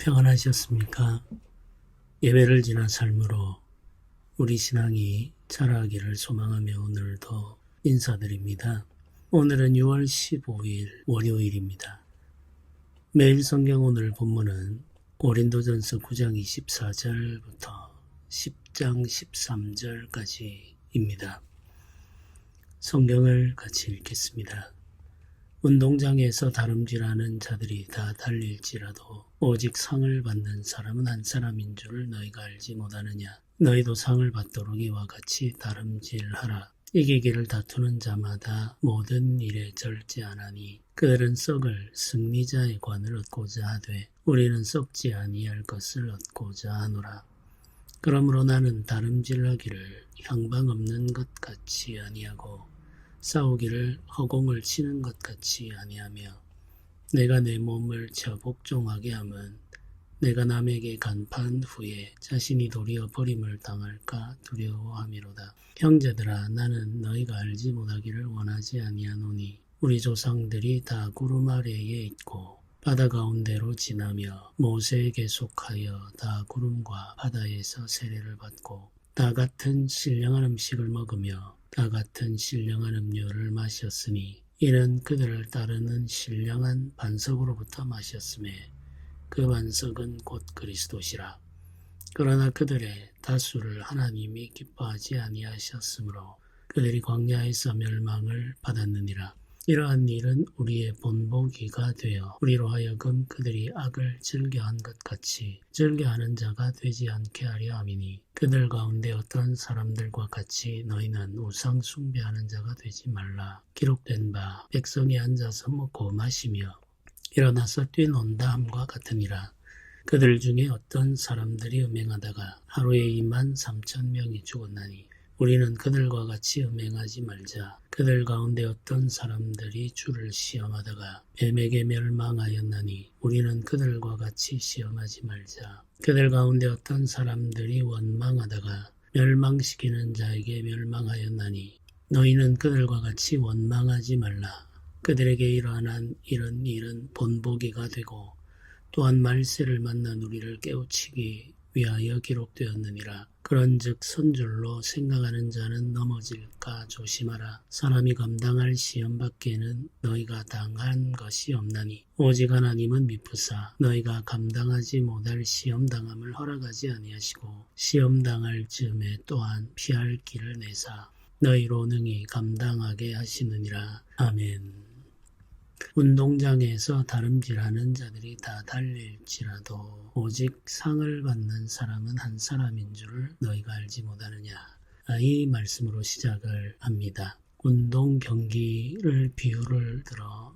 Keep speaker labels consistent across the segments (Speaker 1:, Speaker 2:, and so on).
Speaker 1: 평안하셨습니까? 예배를 지난 삶으로 우리 신앙이 자라기를 소망하며 오늘도 인사드립니다. 오늘은 6월 15일 월요일입니다. 매일 성경 오늘 본문은 고린도전서 9장 24절부터 10장 13절까지입니다. 성경을 같이 읽겠습니다. 운동장에서 다름질하는 자들이 다 달릴지라도 오직 상을 받는 사람은 한 사람인 줄을 너희가 알지 못하느냐. 너희도 상을 받도록 이와 같이 다름질하라. 이기기를 다투는 자마다 모든 일에 절제하나니 그들은 썩을 승리자의 관을 얻고자 하되 우리는 썩지 아니할 것을 얻고자 하노라. 그러므로 나는 다름질하기를 향방 없는 것 같이 아니하고 싸우기를 허공을 치는 것 같이 아니하며 내가 내 몸을 쳐 복종하게 함은 내가 남에게 간파한 후에 자신이 도리어 버림을 당할까 두려워함이로다. 형제들아, 나는 너희가 알지 못하기를 원하지 아니하노니 우리 조상들이 다 구름 아래에 있고 바다 가운데로 지나며 모세에게 속하여 다 구름과 바다에서 세례를 받고 다 같은 신령한 음식을 먹으며 다 같은 신령한 음료를 마셨으니 이는 그들을 따르는 신령한 반석으로부터 마셨음에 그 반석은 곧 그리스도시라. 그러나 그들의 다수를 하나님이 기뻐하지 아니하셨으므로 그들이 광야에서 멸망을 받았느니라. 이러한 일은 우리의 본보기가 되어 우리로 하여금 그들이 악을 즐겨한 것 같이 즐겨하는 자가 되지 않게 하려 함이니 그들 가운데 어떤 사람들과 같이 너희는 우상 숭배하는 자가 되지 말라. 기록된 바 백성이 앉아서 먹고 마시며 일어나서 뛰논다 함과 같으니라. 그들 중에 어떤 사람들이 음행하다가 하루에 23,000명이 죽었나니 우리는 그들과 같이 음행하지 말자. 그들 가운데 어떤 사람들이 주를 시험하다가 뱀에게 멸망하였나니 우리는 그들과 같이 시험하지 말자. 그들 가운데 어떤 사람들이 원망하다가 멸망시키는 자에게 멸망하였나니 너희는 그들과 같이 원망하지 말라. 그들에게 일어난 이런 일은 본보기가 되고 또한 말세를 만난 우리를 깨우치기 위하여 기록되었느니라. 그런즉 선줄로 생각하는 자는 넘어질까 조심하라. 사람이 감당할 시험 밖에는 너희가 당한 것이 없나니 오직 하나님은 미쁘사 너희가 감당하지 못할 시험 당함을 허락하지 아니하시고 시험 당할 즈음에 또한 피할 길을 내사 너희로 능히 감당하게 하시느니라. 아멘. 운동장에서 다름질하는 자들이 다 달릴지라도 오직 상을 받는 사람은 한 사람인 줄을 너희가 알지 못하느냐. 이 말씀으로 시작을 합니다. 운동 경기를 비유를 들어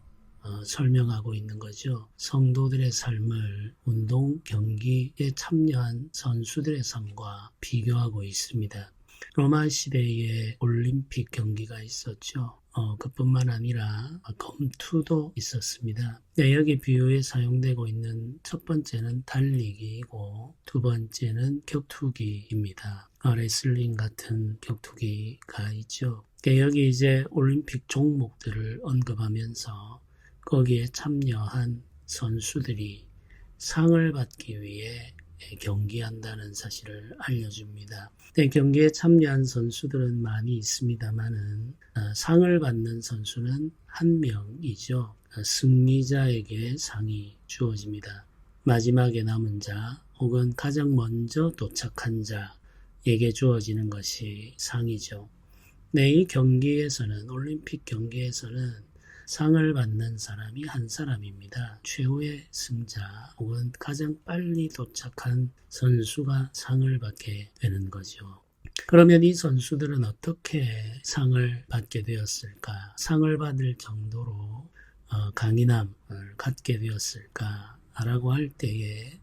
Speaker 1: 설명하고 있는 거죠. 성도들의 삶을 운동 경기에 참여한 선수들의 삶과 비교하고 있습니다. 로마 시대에 올림픽 경기가 있었죠. 그뿐만 아니라 검투도 있었습니다. 여기 비유에 사용되고 있는 첫 번째는 달리기이고 두 번째는 격투기입니다. 레슬링 같은 격투기가 있죠. 여기 이제 올림픽 종목들을 언급하면서 거기에 참여한 선수들이 상을 받기 위해 경기한다는 사실을 알려줍니다. 경기에 참여한 선수들은 많이 있습니다만은 상을 받는 선수는 한 명이죠. 승리자에게 상이 주어집니다. 마지막에 남은 자 혹은 가장 먼저 도착한 자에게 주어지는 것이 상이죠. 이 경기에서는 올림픽 경기에서는 상을 받는 사람이 한 사람입니다. 최후의 승자 혹은 가장 빨리 도착한 선수가 상을 받게 되는 거죠. 그러면 이 선수들은 어떻게 상을 받게 되었을까? 상을 받을 정도로 강인함을 갖게 되었을까? 라고 할 때에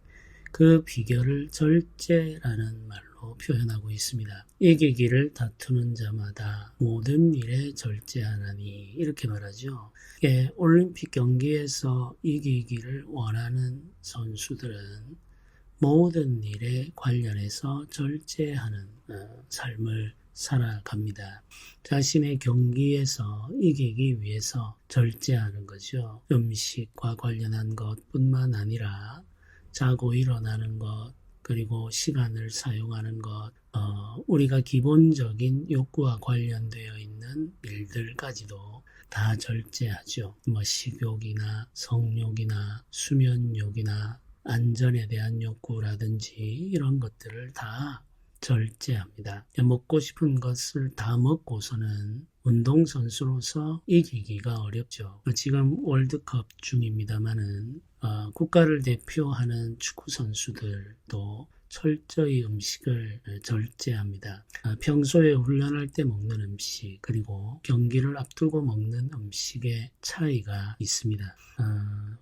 Speaker 1: 그 비결을 절제라는 말로 표현하고 있습니다. 이기기를 다투는 자마다 모든 일에 절제하나니 이렇게 말하죠. 올림픽 경기에서 이기기를 원하는 선수들은 모든 일에 관련해서 절제하는 삶을 살아갑니다. 자신의 경기에서 이기기 위해서 절제하는 거죠. 음식과 관련한 것뿐만 아니라 자고 일어나는 것, 그리고 시간을 사용하는 것, 우리가 기본적인 욕구와 관련되어 있는 일들까지도 다 절제하죠. 뭐 식욕이나 성욕이나 수면욕이나 안전에 대한 욕구라든지 이런 것들을 다 절제합니다. 먹고 싶은 것을 다 먹고서는 운동선수로서 이기기가 어렵죠. 지금 월드컵 중입니다만은 국가를 대표하는 축구 선수들도 철저히 음식을 절제합니다. 평소에 훈련할 때 먹는 음식 그리고 경기를 앞두고 먹는 음식의 차이가 있습니다.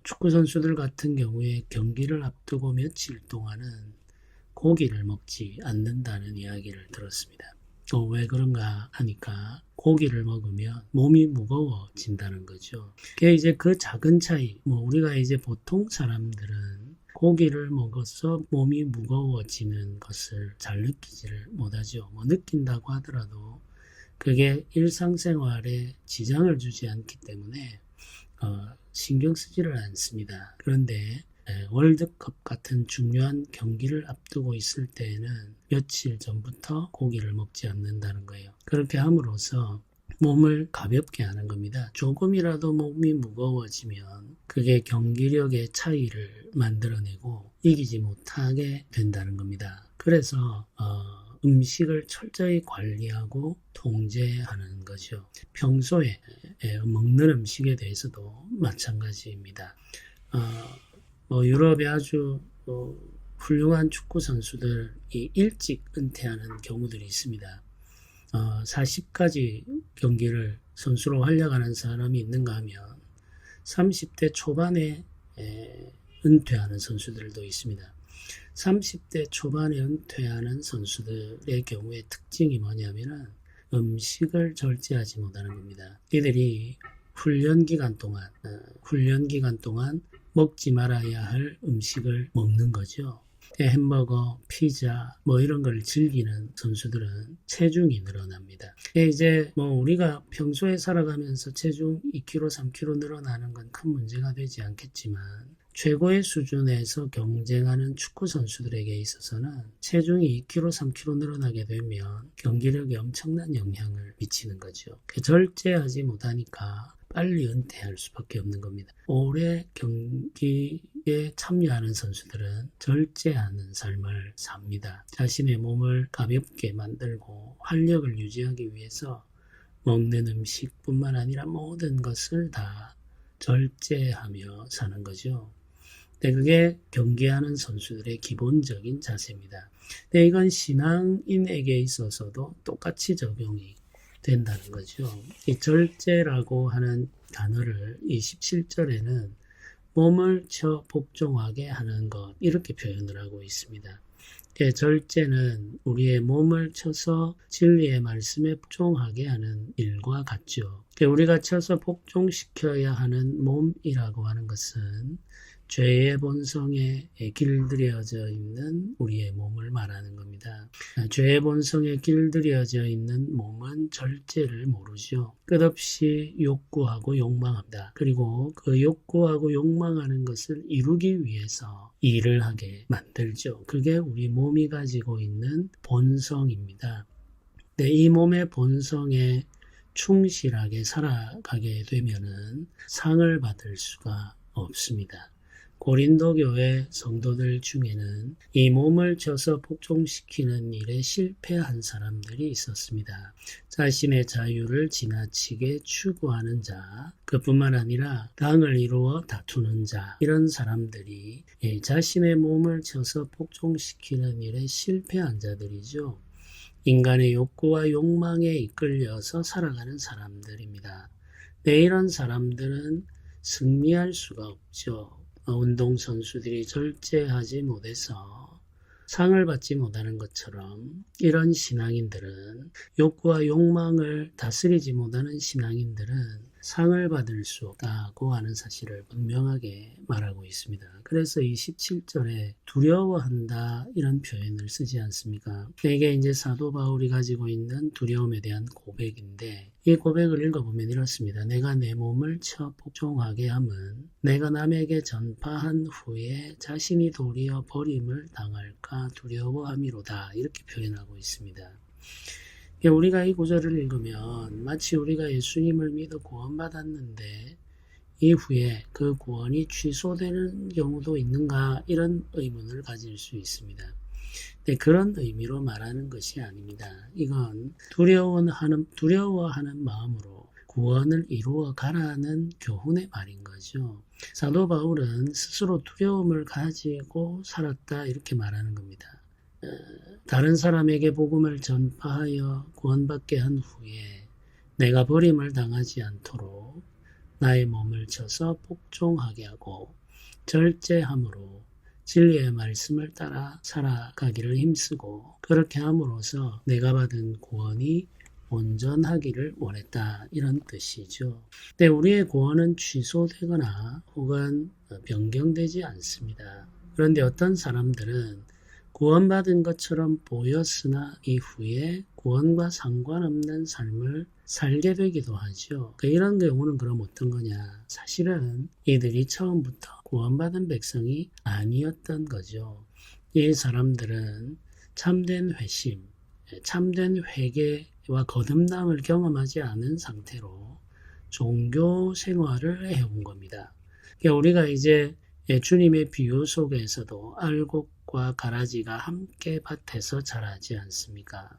Speaker 1: 축구 선수들 같은 경우에 경기를 앞두고 며칠 동안은 고기를 먹지 않는다는 이야기를 들었습니다. 왜 그런가 하니까 고기를 먹으면 몸이 무거워진다는 거죠. 그게 이제 그 작은 차이, 우리가 이제 보통 사람들은 고기를 먹어서 몸이 무거워지는 것을 잘 느끼지를 못하죠. 느낀다고 하더라도 그게 일상생활에 지장을 주지 않기 때문에 신경 쓰지를 않습니다. 그런데 월드컵 같은 중요한 경기를 앞두고 있을 때에는 며칠 전부터 고기를 먹지 않는다는 거예요. 그렇게 함으로써 몸을 가볍게 하는 겁니다. 조금이라도 몸이 무거워지면 그게 경기력의 차이를 만들어내고 이기지 못하게 된다는 겁니다. 그래서 음식을 철저히 관리하고 통제하는 거죠. 평소에 먹는 음식에 대해서도 마찬가지입니다. 유럽의 아주 훌륭한 축구 선수들이 일찍 은퇴하는 경우들이 있습니다. 40까지 경기를 선수로 활약하는 사람이 있는가 하면 30대 초반에 은퇴하는 선수들도 있습니다. 30대 초반에 은퇴하는 선수들의 경우에 특징이 뭐냐면은 음식을 절제하지 못하는 겁니다. 이들이 훈련 기간 동안 먹지 말아야 할 음식을 먹는 거죠. 햄버거, 피자, 이런 걸 즐기는 선수들은 체중이 늘어납니다. 이제 우리가 평소에 살아가면서 체중 2kg, 3kg 늘어나는 건 큰 문제가 되지 않겠지만 최고의 수준에서 경쟁하는 축구 선수들에게 있어서는 체중이 2kg, 3kg 늘어나게 되면 경기력에 엄청난 영향을 미치는 거죠. 절제하지 못하니까 빨리 은퇴할 수밖에 없는 겁니다. 올해 경기에 참여하는 선수들은 절제하는 삶을 삽니다. 자신의 몸을 가볍게 만들고 활력을 유지하기 위해서 먹는 음식뿐만 아니라 모든 것을 다 절제하며 사는 거죠. 그게 경기하는 선수들의 기본적인 자세입니다. 이건 신앙인에게 있어서도 똑같이 적용이 된다는 거죠. 이 절제라고 하는 단어를 27절에는 몸을 쳐 복종하게 하는 것 이렇게 표현을 하고 있습니다. 절제는 우리의 몸을 쳐서 진리의 말씀에 복종하게 하는 일과 같죠. 우리가 쳐서 복종시켜야 하는 몸이라고 하는 것은 죄의 본성에 길들여져 있는 우리의 몸을 말하는 겁니다. 죄의 본성에 길들여져 있는 몸은 절제를 모르죠. 끝없이 욕구하고 욕망합니다. 그리고 그 욕구하고 욕망하는 것을 이루기 위해서 일을 하게 만들죠. 그게 우리 몸이 가지고 있는 본성입니다. 이 몸의 본성에 충실하게 살아가게 되면은 상을 받을 수가 없습니다. 고린도 교회 성도들 중에는 이 몸을 쳐서 복종시키는 일에 실패한 사람들이 있었습니다. 자신의 자유를 지나치게 추구하는 자, 그뿐만 아니라 당을 이루어 다투는 자, 이런 사람들이 자신의 몸을 쳐서 복종시키는 일에 실패한 자들이죠. 인간의 욕구와 욕망에 이끌려서 살아가는 사람들입니다. 이런 사람들은 승리할 수가 없죠. 운동선수들이 절제하지 못해서 상을 받지 못하는 것처럼 이런 신앙인들은 욕구와 욕망을 다스리지 못하는 신앙인들은 상을 받을 수 없다고 하는 사실을 분명하게 말하고 있습니다. 그래서 이 17절에 두려워한다 이런 표현을 쓰지 않습니까? 이게 이제 사도 바울이 가지고 있는 두려움에 대한 고백인데 이 고백을 읽어보면 이렇습니다. 내가 내 몸을 쳐 복종하게 함은 내가 남에게 전파한 후에 자신이 도리어 버림을 당할까 두려워함이로다 이렇게 표현하고 있습니다. 우리가 이 구절을 읽으면 마치 우리가 예수님을 믿어 구원받았는데 이후에 그 구원이 취소되는 경우도 있는가 이런 의문을 가질 수 있습니다. 근데 그런 의미로 말하는 것이 아닙니다. 이건 두려워하는 마음으로 구원을 이루어 가라는 교훈의 말인 거죠. 사도 바울은 스스로 두려움을 가지고 살았다 이렇게 말하는 겁니다. 다른 사람에게 복음을 전파하여 구원받게 한 후에 내가 버림을 당하지 않도록 나의 몸을 쳐서 복종하게 하고 절제함으로 진리의 말씀을 따라 살아가기를 힘쓰고 그렇게 함으로써 내가 받은 구원이 온전하기를 원했다 이런 뜻이죠. 근데 우리의 구원은 취소되거나 혹은 변경되지 않습니다. 그런데 어떤 사람들은 구원받은 것처럼 보였으나 이후에 구원과 상관없는 삶을 살게 되기도 하죠. 이런 경우는 그럼 어떤 거냐? 사실은 이들이 처음부터 구원받은 백성이 아니었던 거죠. 이 사람들은 참된 회심, 참된 회개와 거듭남을 경험하지 않은 상태로 종교 생활을 해온 겁니다. 우리가 이제 주님의 비유 속에서도 알곡과 가라지가 함께 밭에서 자라지 않습니까?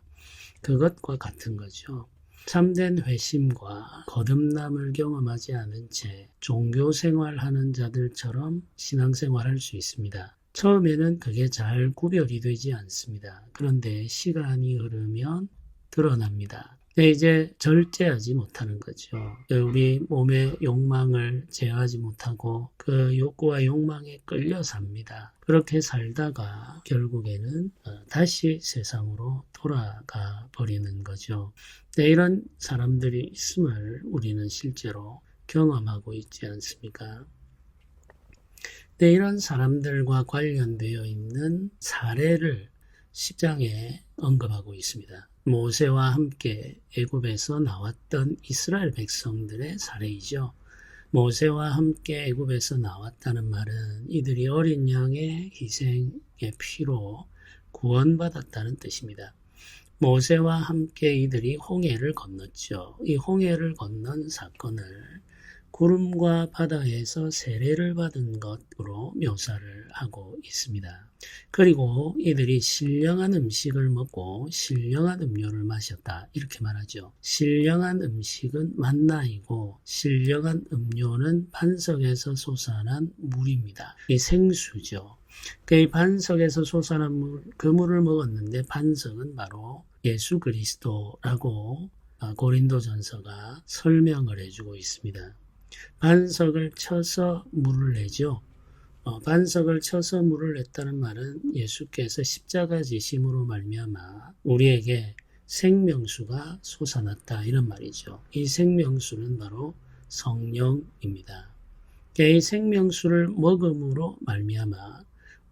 Speaker 1: 그것과 같은 거죠. 참된 회심과 거듭남을 경험하지 않은 채 종교 생활하는 자들처럼 신앙생활할 수 있습니다. 처음에는 그게 잘 구별이 되지 않습니다. 그런데 시간이 흐르면 드러납니다. 이제 절제하지 못하는 거죠. 우리 몸의 욕망을 제어하지 못하고 그 욕구와 욕망에 끌려 삽니다. 그렇게 살다가 결국에는 다시 세상으로 돌아가 버리는 거죠. 이런 사람들이 있음을 우리는 실제로 경험하고 있지 않습니까? 이런 사람들과 관련되어 있는 사례를 10장에 언급하고 있습니다. 모세와 함께 애굽에서 나왔던 이스라엘 백성들의 사례이죠. 모세와 함께 애굽에서 나왔다는 말은 이들이 어린 양의 희생의 피로 구원받았다는 뜻입니다. 모세와 함께 이들이 홍해를 건넜죠. 이 홍해를 건넌 사건을 구름과 바다에서 세례를 받은 것으로 묘사를 하고 있습니다. 그리고 이들이 신령한 음식을 먹고 신령한 음료를 마셨다 이렇게 말하죠. 신령한 음식은 만나이고 신령한 음료는 반석에서 솟아난 물입니다. 이 생수죠. 이 반석에서 솟아난 그 물을 먹었는데 반석은 바로 예수 그리스도라고 고린도전서가 설명을 해주고 있습니다. 반석을 쳐서 물을 내죠. 반석을 쳐서 물을 냈다는 말은 예수께서 십자가 지심으로 말미암아 우리에게 생명수가 솟아났다 이런 말이죠. 이 생명수는 바로 성령입니다. 이 생명수를 먹음으로 말미암아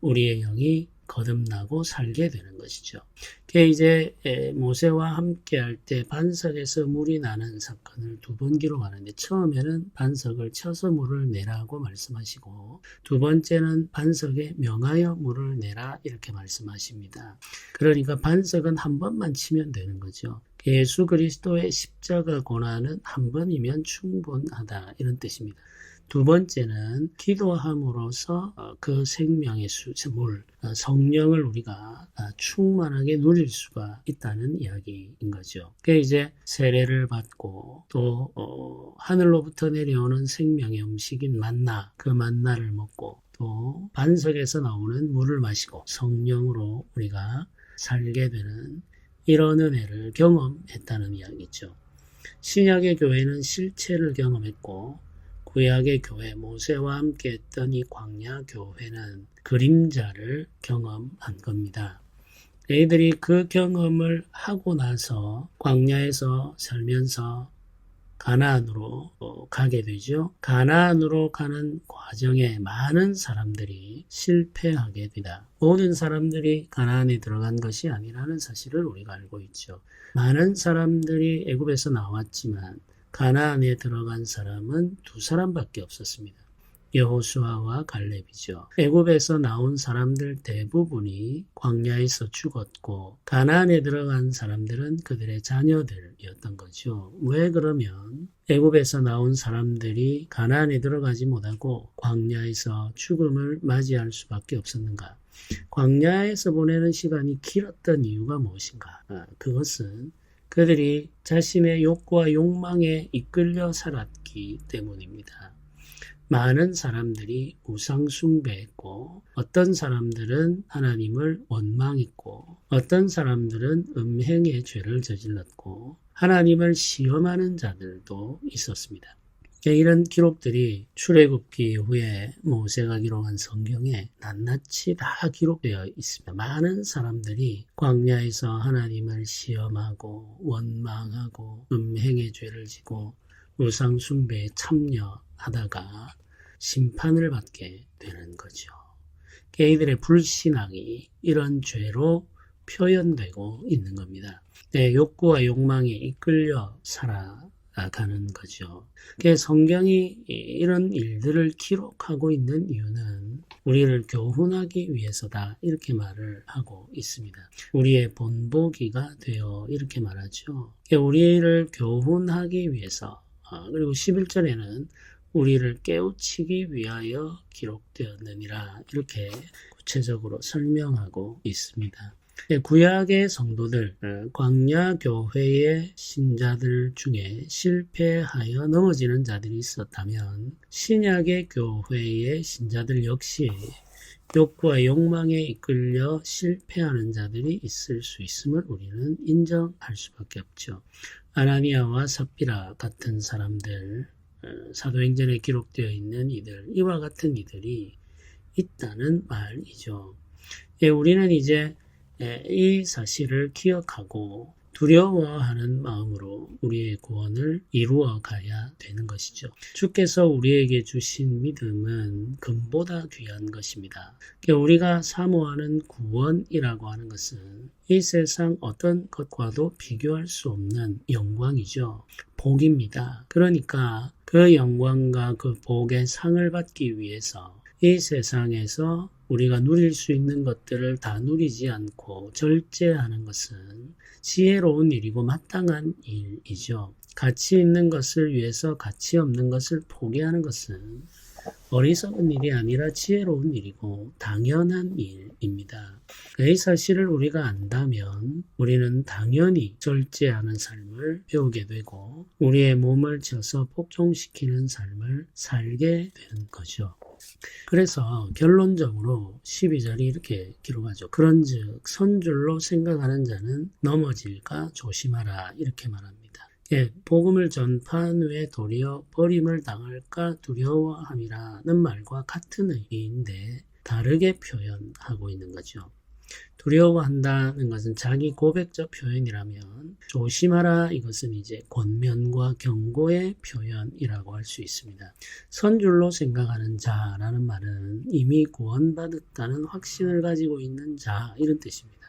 Speaker 1: 우리의 영이 거듭나고 살게 되는 것이죠. 이제 모세와 함께 할 때 반석에서 물이 나는 사건을 두 번 기록하는데 처음에는 반석을 쳐서 물을 내라고 말씀하시고 두 번째는 반석에 명하여 물을 내라 이렇게 말씀하십니다. 그러니까 반석은 한 번만 치면 되는 거죠. 예수 그리스도의 십자가 고난은 한 번이면 충분하다 이런 뜻입니다. 두 번째는 기도함으로써 그 생명의 물, 성령을 우리가 충만하게 누릴 수가 있다는 이야기인 거죠. 이제 세례를 받고 또 하늘로부터 내려오는 생명의 음식인 만나, 그 만나를 먹고 또 반석에서 나오는 물을 마시고 성령으로 우리가 살게 되는 이런 은혜를 경험했다는 이야기죠. 신약의 교회는 실체를 경험했고 구약의 교회 모세와 함께 했던 이 광야 교회는 그림자를 경험한 겁니다. 이들이 그 경험을 하고 나서 광야에서 살면서 가나안으로 가게 되죠. 가나안으로 가는 과정에 많은 사람들이 실패하게 되다. 모든 사람들이 가나안에 들어간 것이 아니라는 사실을 우리가 알고 있죠. 많은 사람들이 애굽에서 나왔지만 가나안에 들어간 사람은 2사람밖에 없었습니다. 여호수아와 갈렙이죠. 애굽에서 나온 사람들 대부분이 광야에서 죽었고 가나안에 들어간 사람들은 그들의 자녀들이었던 거죠. 왜 그러면 애굽에서 나온 사람들이 가나안에 들어가지 못하고 광야에서 죽음을 맞이할 수밖에 없었는가? 광야에서 보내는 시간이 길었던 이유가 무엇인가? 그것은 그들이 자신의 욕구와 욕망에 이끌려 살았기 때문입니다. 많은 사람들이 우상 숭배했고 어떤 사람들은 하나님을 원망했고 어떤 사람들은 음행의 죄를 저질렀고 하나님을 시험하는 자들도 있었습니다. 이런 기록들이 출애굽기 이후에 모세가 기록한 성경에 낱낱이 다 기록되어 있습니다. 많은 사람들이 광야에서 하나님을 시험하고 원망하고 음행의 죄를 지고 우상 숭배에 참여하다가 심판을 받게 되는 거죠. 이들의 불신앙이 이런 죄로 표현되고 있는 겁니다. 내 욕구와 욕망에 이끌려 살아가는 거죠. 성경이 이런 일들을 기록하고 있는 이유는 우리를 교훈하기 위해서다 이렇게 말을 하고 있습니다. 우리의 본보기가 되어 이렇게 말하죠. 우리를 교훈하기 위해서 그리고 11절에는 우리를 깨우치기 위하여 기록되었느니라 이렇게 구체적으로 설명하고 있습니다. 구약의 성도들, 광야 교회의 신자들 중에 실패하여 넘어지는 자들이 있었다면 신약의 교회의 신자들 역시 욕구와 욕망에 이끌려 실패하는 자들이 있을 수 있음을 우리는 인정할 수밖에 없죠. 아나니아와 삽비라 같은 사람들, 사도행전에 기록되어 있는 이와 같은 이들이 있다는 말이죠. 우리는 이제 이 사실을 기억하고 두려워하는 마음으로 우리의 구원을 이루어 가야 되는 것이죠. 주께서 우리에게 주신 믿음은 금보다 귀한 것입니다. 우리가 사모하는 구원이라고 하는 것은 이 세상 어떤 것과도 비교할 수 없는 영광이죠. 복입니다. 그러니까 그 영광과 그 복의 상을 받기 위해서 이 세상에서 우리가 누릴 수 있는 것들을 다 누리지 않고 절제하는 것은 지혜로운 일이고 마땅한 일이죠. 가치 있는 것을 위해서 가치 없는 것을 포기하는 것은 어리석은 일이 아니라 지혜로운 일이고 당연한 일입니다. 이 사실을 우리가 안다면 우리는 당연히 절제하는 삶을 배우게 되고 우리의 몸을 쳐서 복종시키는 삶을 살게 되는 거죠. 그래서 결론적으로 12절이 이렇게 기록하죠. 그런즉 선줄로 생각하는 자는 넘어질까 조심하라 이렇게 말합니다. 복음을 전파한 후에 도리어 버림을 당할까 두려워함이라는 말과 같은 의미인데 다르게 표현하고 있는 거죠. 두려워한다는 것은 자기 고백적 표현이라면 조심하라 이것은 이제 권면과 경고의 표현이라고 할 수 있습니다. 선줄로 생각하는 자라는 말은 이미 구원받았다는 확신을 가지고 있는 자 이런 뜻입니다.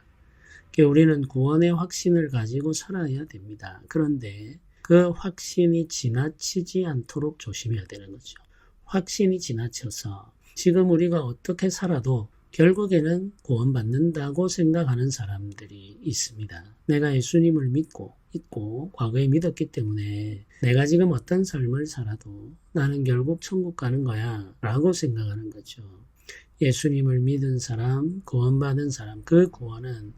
Speaker 1: 우리는 구원의 확신을 가지고 살아야 됩니다. 그런데 그 확신이 지나치지 않도록 조심해야 되는 거죠. 확신이 지나쳐서 지금 우리가 어떻게 살아도 결국에는 구원받는다고 생각하는 사람들이 있습니다. 내가 예수님을 믿고 있고 과거에 믿었기 때문에 내가 지금 어떤 삶을 살아도 나는 결국 천국 가는 거야 라고 생각하는 거죠. 예수님을 믿은 사람, 구원받은 사람, 그 구원은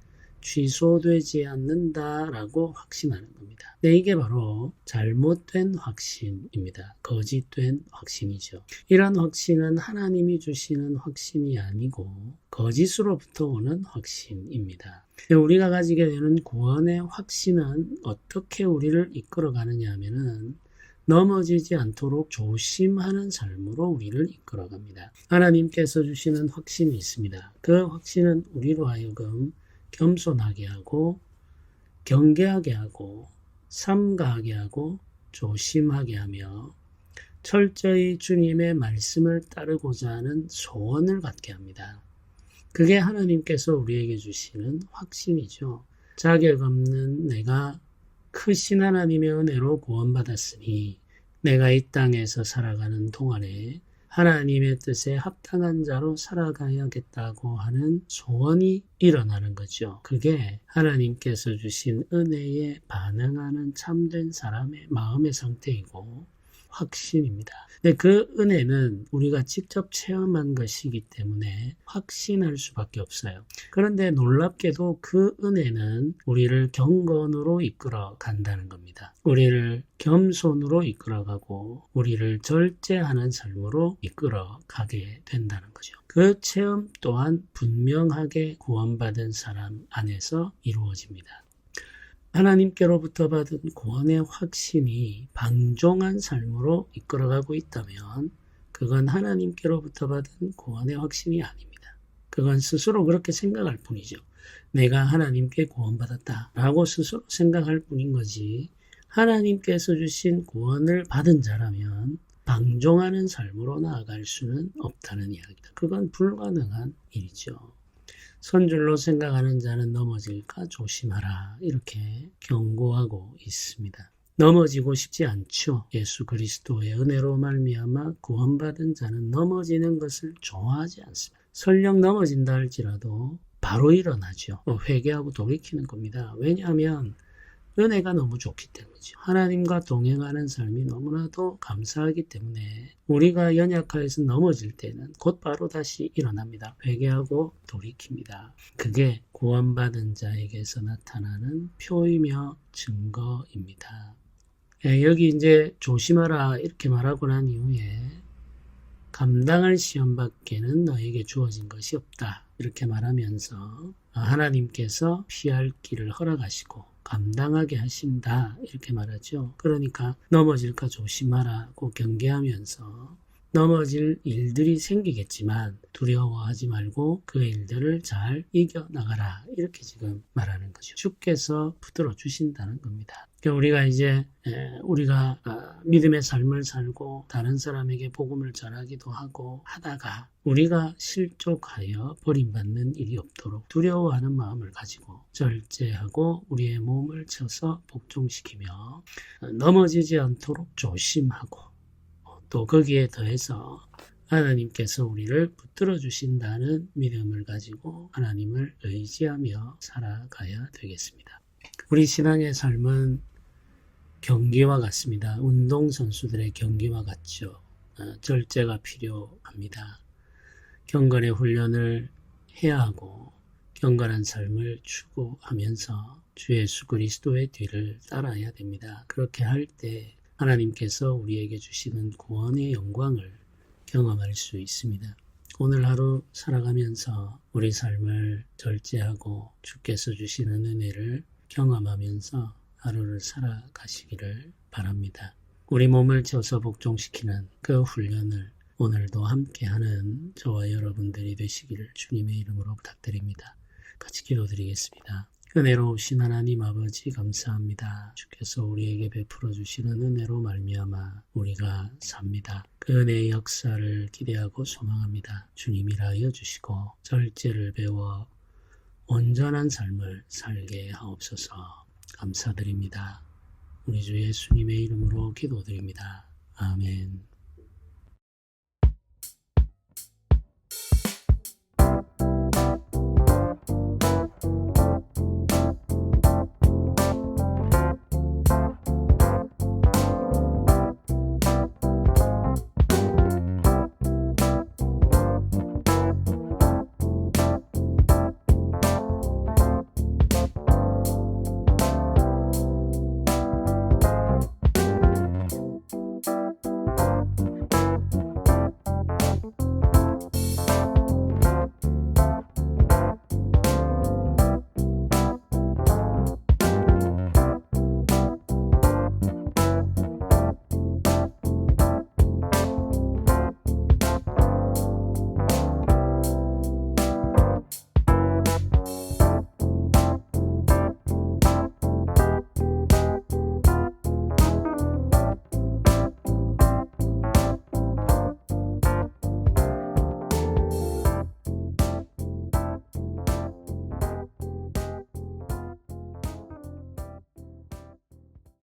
Speaker 1: 취소되지 않는다라고 확신하는 겁니다. 이게 바로 잘못된 확신입니다. 거짓된 확신이죠. 이런 확신은 하나님이 주시는 확신이 아니고 거짓으로부터 오는 확신입니다. 우리가 가지게 되는 구원의 확신은 어떻게 우리를 이끌어가느냐 하면은 넘어지지 않도록 조심하는 삶으로 우리를 이끌어갑니다. 하나님께서 주시는 확신이 있습니다. 그 확신은 우리로 하여금 겸손하게 하고 경계하게 하고 삼가하게 하고 조심하게 하며 철저히 주님의 말씀을 따르고자 하는 소원을 갖게 합니다. 그게 하나님께서 우리에게 주시는 확신이죠. 자격 없는 내가 크신 하나님의 은혜로 구원받았으니 내가 이 땅에서 살아가는 동안에 하나님의 뜻에 합당한 자로 살아가야겠다고 하는 소원이 일어나는 거죠. 그게 하나님께서 주신 은혜에 반응하는 참된 사람의 마음의 상태이고 확신입니다. 근데 그 은혜는 우리가 직접 체험한 것이기 때문에 확신할 수밖에 없어요. 그런데 놀랍게도 그 은혜는 우리를 경건으로 이끌어 간다는 겁니다. 우리를 겸손으로 이끌어가고 우리를 절제하는 삶으로 이끌어 가게 된다는 거죠. 그 체험 또한 분명하게 구원받은 사람 안에서 이루어집니다. 하나님께로부터 받은 구원의 확신이 방종한 삶으로 이끌어가고 있다면 그건 하나님께로부터 받은 구원의 확신이 아닙니다. 그건 스스로 그렇게 생각할 뿐이죠. 내가 하나님께 구원받았다라고 스스로 생각할 뿐인 거지 하나님께서 주신 구원을 받은 자라면 방종하는 삶으로 나아갈 수는 없다는 이야기다. 그건 불가능한 일이죠. 선줄로 생각하는 자는 넘어질까 조심하라 이렇게 경고하고 있습니다. 넘어지고 싶지 않죠. 예수 그리스도의 은혜로 말미암아 구원받은 자는 넘어지는 것을 좋아하지 않습니다. 설령 넘어진다 할지라도 바로 일어나죠. 회개하고 돌이키는 겁니다. 왜냐하면 은혜가 너무 좋기 때문이죠. 하나님과 동행하는 삶이 너무나도 감사하기 때문에 우리가 연약하여서 넘어질 때는 곧바로 다시 일어납니다. 회개하고 돌이킵니다. 그게 구원받은 자에게서 나타나는 표이며 증거입니다. 여기 이제 조심하라 이렇게 말하고 난 이후에 감당할 시험밖에는 너에게 주어진 것이 없다 이렇게 말하면서 하나님께서 피할 길을 허락하시고 감당하게 하신다 이렇게 말하죠. 그러니까 넘어질까 조심하라고 경계하면서 넘어질 일들이 생기겠지만 두려워하지 말고 그 일들을 잘 이겨나가라 이렇게 지금 말하는 거죠. 주께서 붙들어 주신다는 겁니다. 우리가 이제 우리가 믿음의 삶을 살고 다른 사람에게 복음을 전하기도 하고 하다가 우리가 실족하여 버림받는 일이 없도록 두려워하는 마음을 가지고 절제하고 우리의 몸을 쳐서 복종시키며 넘어지지 않도록 조심하고 또 거기에 더해서 하나님께서 우리를 붙들어 주신다는 믿음을 가지고 하나님을 의지하며 살아가야 되겠습니다. 우리 신앙의 삶은 경기와 같습니다. 운동선수들의 경기와 같죠. 절제가 필요합니다. 경건의 훈련을 해야 하고 경건한 삶을 추구하면서 주 예수 그리스도의 뒤를 따라야 됩니다. 그렇게 할 때 하나님께서 우리에게 주시는 구원의 영광을 경험할 수 있습니다. 오늘 하루 살아가면서 우리 삶을 절제하고 주께서 주시는 은혜를 경험하면서 하루를 살아가시기를 바랍니다. 우리 몸을 쳐서 복종시키는 그 훈련을 오늘도 함께하는 저와 여러분들이 되시기를 주님의 이름으로 부탁드립니다. 같이 기도드리겠습니다. 은혜로우신 하나님 아버지 감사합니다. 주께서 우리에게 베풀어 주시는 은혜로 말미암아 우리가 삽니다. 그 은혜의 역사를 기대하고 소망합니다. 주님이라 하여 주시고 절제를 배워 온전한 삶을 살게 하옵소서. 감사드립니다. 우리 주 예수님의 이름으로 기도드립니다. 아멘.